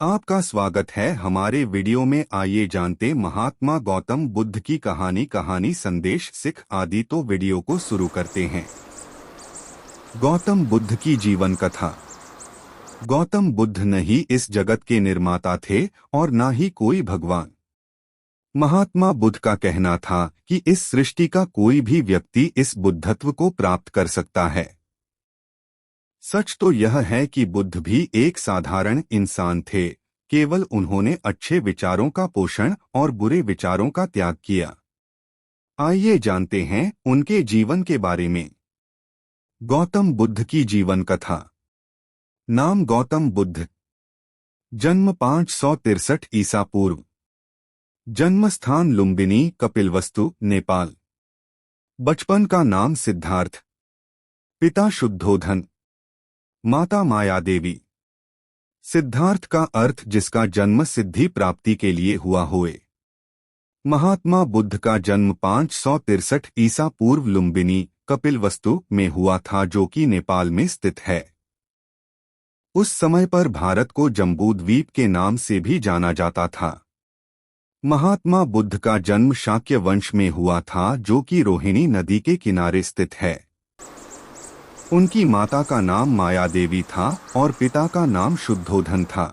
आपका स्वागत है हमारे वीडियो में। आइए जानते महात्मा गौतम बुद्ध की कहानी संदेश सिख आदि। तो वीडियो को शुरू करते हैं। गौतम बुद्ध की जीवन कथा। गौतम बुद्ध न ही इस जगत के निर्माता थे और न ही कोई भगवान। महात्मा बुद्ध का कहना था कि इस सृष्टि का कोई भी व्यक्ति इस बुद्धत्व को प्राप्त कर सकता है। सच तो यह है कि बुद्ध भी एक साधारण इंसान थे, केवल उन्होंने अच्छे विचारों का पोषण और बुरे विचारों का त्याग किया। आइए जानते हैं उनके जीवन के बारे में। गौतम बुद्ध की जीवन कथा। नाम गौतम बुद्ध। जन्म 563 ईसा पूर्व। जन्म स्थान लुम्बिनी, कपिलवस्तु, नेपाल। बचपन का नाम सिद्धार्थ। पिता शुद्धोधन, माता माया देवी। सिद्धार्थ का अर्थ जिसका जन्म सिद्धि प्राप्ति के लिए हुआ होए। महात्मा बुद्ध का जन्म 563 ईसा पूर्व लुम्बिनी, कपिलवस्तु में हुआ था, जो कि नेपाल में स्थित है। उस समय पर भारत को जम्बूद्वीप के नाम से भी जाना जाता था। महात्मा बुद्ध का जन्म शाक्य वंश में हुआ था, जो कि रोहिणी नदी के किनारे स्थित है। उनकी माता का नाम माया देवी था और पिता का नाम शुद्धोधन था।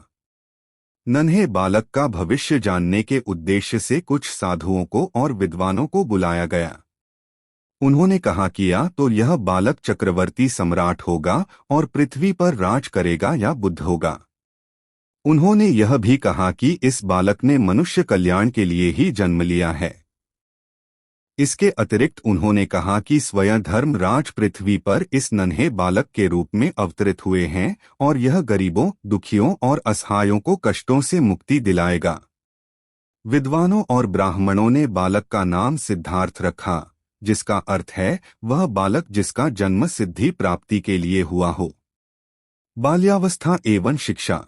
नन्हे बालक का भविष्य जानने के उद्देश्य से कुछ साधुओं को और विद्वानों को बुलाया गया। उन्होंने कहा किया तो यह बालक चक्रवर्ती सम्राट होगा और पृथ्वी पर राज करेगा या बुद्ध होगा। उन्होंने यह भी कहा कि इस बालक ने मनुष्य कल्याण के लिए ही जन्म लिया है। इसके अतिरिक्त उन्होंने कहा कि स्वयं धर्मराज पृथ्वी पर इस नन्हे बालक के रूप में अवतरित हुए हैं और यह गरीबों, दुखियों और असहायों को कष्टों से मुक्ति दिलाएगा। विद्वानों और ब्राह्मणों ने बालक का नाम सिद्धार्थ रखा, जिसका अर्थ है वह बालक जिसका जन्म सिद्धि प्राप्ति के लिए हुआ हो। बाल्यावस्था एवं शिक्षा।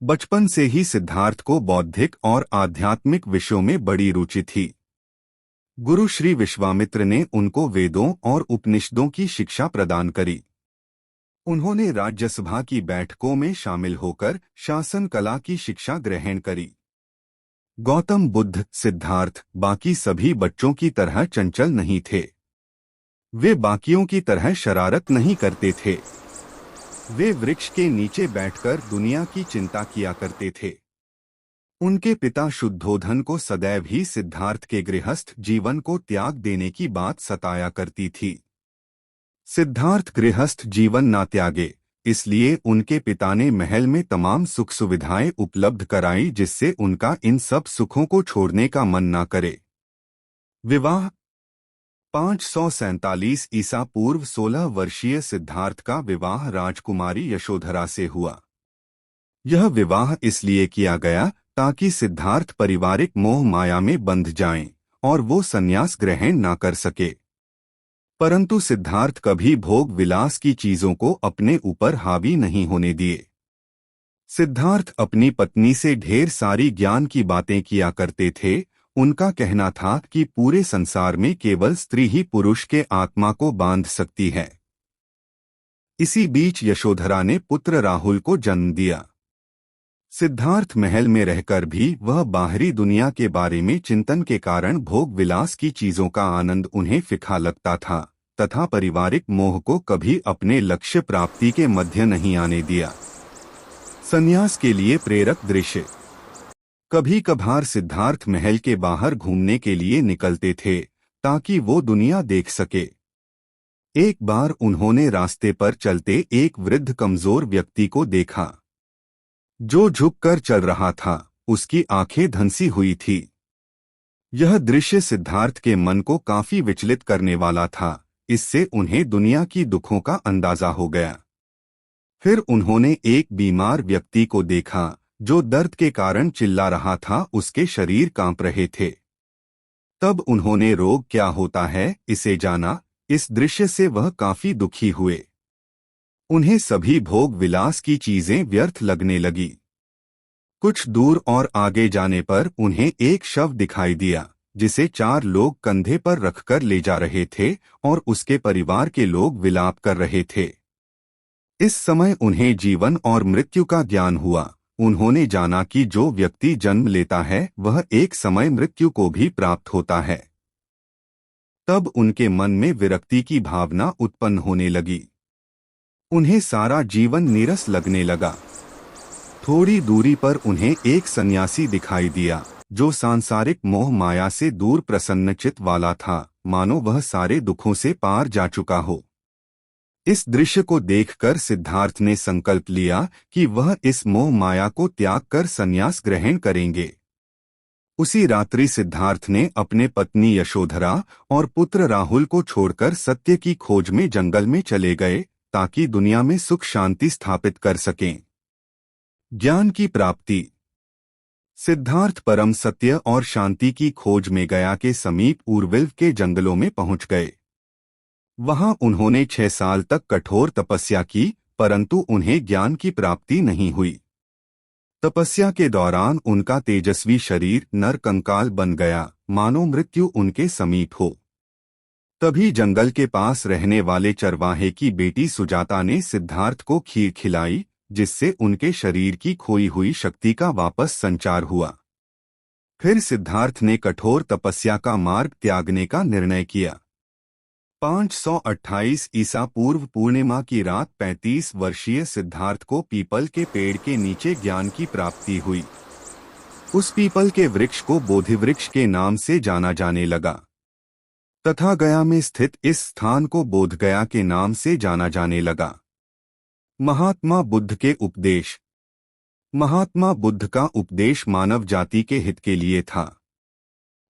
बचपन से ही सिद्धार्थ को बौद्धिक और आध्यात्मिक विषयों में बड़ी रुचि थी। गुरु श्री विश्वामित्र ने उनको वेदों और उपनिषदों की शिक्षा प्रदान करी। उन्होंने राज्यसभा की बैठकों में शामिल होकर शासन कला की शिक्षा ग्रहण करी। गौतम बुद्ध, सिद्धार्थ बाकी सभी बच्चों की तरह चंचल नहीं थे। वे बाकियों की तरह शरारत नहीं करते थे। वे वृक्ष के नीचे बैठकर दुनिया की चिंता किया करते थे। उनके पिता शुद्धोधन को सदैव ही सिद्धार्थ के गृहस्थ जीवन को त्याग देने की बात सताया करती थी। सिद्धार्थ गृहस्थ जीवन ना त्यागे, इसलिए उनके पिता ने महल में तमाम सुख सुविधाएं उपलब्ध कराई, जिससे उनका इन सब सुखों को छोड़ने का मन ना करे। विवाह। 547 ईसा पूर्व 16 वर्षीय सिद्धार्थ का विवाह राजकुमारी यशोधरा से हुआ। यह विवाह इसलिए किया गया ताकि सिद्धार्थ पारिवारिक मोह माया में बंध जाएं और वो संन्यास ग्रहण ना कर सके। परंतु सिद्धार्थ कभी भोग विलास की चीजों को अपने ऊपर हावी नहीं होने दिए। सिद्धार्थ अपनी पत्नी से ढेर सारी ज्ञान की बातें किया करते थे। उनका कहना था कि पूरे संसार में केवल स्त्री ही पुरुष के आत्मा को बांध सकती है। इसी बीच यशोधरा ने पुत्र राहुल को जन्म दिया। सिद्धार्थ महल में रहकर भी वह बाहरी दुनिया के बारे में चिंतन के कारण भोग विलास की चीजों का आनंद उन्हें फीका लगता था तथा पारिवारिक मोह को कभी अपने लक्ष्य प्राप्ति के मध्य नहीं आने दिया। संन्यास के लिए प्रेरक दृश्य। कभी कभार सिद्धार्थ महल के बाहर घूमने के लिए निकलते थे ताकि वो दुनिया देख सके। एक बार उन्होंने रास्ते पर चलते एक वृद्ध कमजोर व्यक्ति को देखा जो झुककर चल रहा था। उसकी आंखें धंसी हुई थी। यह दृश्य सिद्धार्थ के मन को काफी विचलित करने वाला था। इससे उन्हें दुनिया की दुखों का अंदाजा हो गया। फिर उन्होंने एक बीमार व्यक्ति को देखा जो दर्द के कारण चिल्ला रहा था। उसके शरीर कांप रहे थे। तब उन्होंने रोग क्या होता है इसे जाना। इस दृश्य से वह काफी दुखी हुए। उन्हें सभी भोग विलास की चीजें व्यर्थ लगने लगी। कुछ दूर और आगे जाने पर उन्हें एक शव दिखाई दिया जिसे 4 लोग कंधे पर रखकर ले जा रहे थे और उसके परिवार के लोग विलाप कर रहे थे। इस समय उन्हें जीवन और मृत्यु का ज्ञान हुआ उन्होंने जाना कि जो व्यक्ति जन्म लेता है वह एक समय मृत्यु को भी प्राप्त होता है। तब उनके मन में विरक्ति की भावना उत्पन्न होने लगी। उन्हें सारा जीवन नीरस लगने लगा। थोड़ी दूरी पर उन्हें एक सन्यासी दिखाई दिया, जो सांसारिक मोह माया से दूर प्रसन्नचित्त वाला था, मानो वह सारे दुखों से पार जा चुका हो। इस दृश्य को देखकर सिद्धार्थ ने संकल्प लिया कि वह इस मोह माया को त्याग कर संन्यास ग्रहण करेंगे। उसी रात्रि सिद्धार्थ ने अपने पत्नी यशोधरा और पुत्र राहुल को छोड़कर सत्य की खोज में जंगल में चले गए, ताकि दुनिया में सुख शांति स्थापित कर सकें। ज्ञान की प्राप्ति। सिद्धार्थ परम सत्य और शांति की खोज में गया के समीप उर्विल के जंगलों में पहुंच गए। वहां उन्होंने 6 साल तक कठोर तपस्या की, परंतु उन्हें ज्ञान की प्राप्ति नहीं हुई। तपस्या के दौरान उनका तेजस्वी शरीर नरकंकाल बन गया, मानो मृत्यु उनके समीप हो। तभी जंगल के पास रहने वाले चरवाहे की बेटी सुजाता ने सिद्धार्थ को खीर खिलाई, जिससे उनके शरीर की खोई हुई शक्ति का वापस संचार हुआ। फिर सिद्धार्थ ने कठोर तपस्या का मार्ग त्यागने का निर्णय किया। 528 ईसा पूर्व पूर्णिमा की रात 35 वर्षीय सिद्धार्थ को पीपल के पेड़ के नीचे ज्ञान की प्राप्ति हुई। उस पीपल के वृक्ष को बोधि वृक्ष के नाम से जाना जाने लगा तथा गया में स्थित इस स्थान को बोध गया के नाम से जाना जाने लगा। महात्मा बुद्ध के उपदेश। महात्मा बुद्ध का उपदेश मानव जाति के हित के लिए था।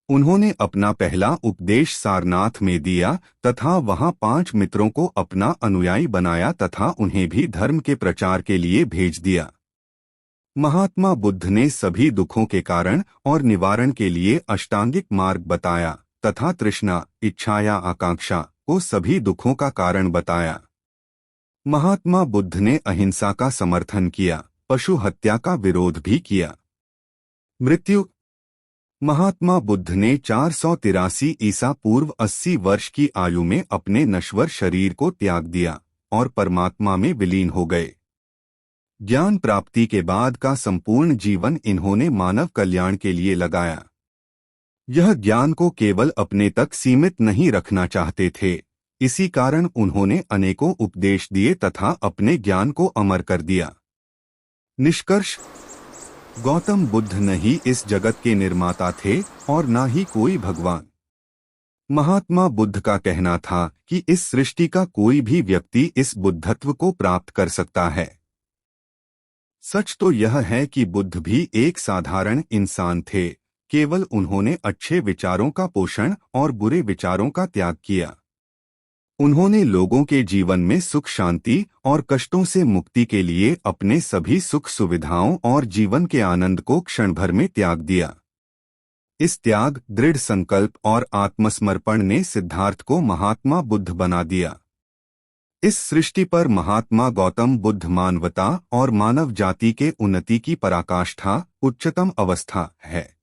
उन्होंने अपना पहला उपदेश सारनाथ में दिया तथा वहां 5 मित्रों को अपना अनुयायी बनाया तथा उन्हें भी धर्म के प्रचार के लिए भेज दिया। महात्मा बुद्ध ने सभी दुखों के कारण और निवारण के लिए अष्टांगिक मार्ग बताया तथा तृष्णा, इच्छा या आकांक्षा को सभी दुखों का कारण बताया। महात्मा बुद्ध ने अहिंसा का समर्थन किया, पशु हत्या का विरोध भी किया। मृत्यु। महात्मा बुद्ध ने 483 ईसा पूर्व 80 वर्ष की आयु में अपने नश्वर शरीर को त्याग दिया और परमात्मा में विलीन हो गए। ज्ञान प्राप्ति के बाद का संपूर्ण जीवन इन्होंने मानव कल्याण के लिए लगाया। यह ज्ञान को केवल अपने तक सीमित नहीं रखना चाहते थे, इसी कारण उन्होंने अनेकों उपदेश दिए तथा अपने ज्ञान को अमर कर दिया। निष्कर्ष। गौतम बुद्ध न ही इस जगत के निर्माता थे और न ही कोई भगवान। महात्मा बुद्ध का कहना था कि इस सृष्टि का कोई भी व्यक्ति इस बुद्धत्व को प्राप्त कर सकता है। सच तो यह है कि बुद्ध भी एक साधारण इंसान थे, केवल उन्होंने अच्छे विचारों का पोषण और बुरे विचारों का त्याग किया। उन्होंने लोगों के जीवन में सुख शांति और कष्टों से मुक्ति के लिए अपने सभी सुख सुविधाओं और जीवन के आनंद को क्षण भर में त्याग दिया। इस त्याग, दृढ़ संकल्प और आत्मसमर्पण ने सिद्धार्थ को महात्मा बुद्ध बना दिया। इस सृष्टि पर महात्मा गौतम बुद्ध मानवता और मानव जाति के उन्नति की पराकाष्ठा, उच्चतम अवस्था है।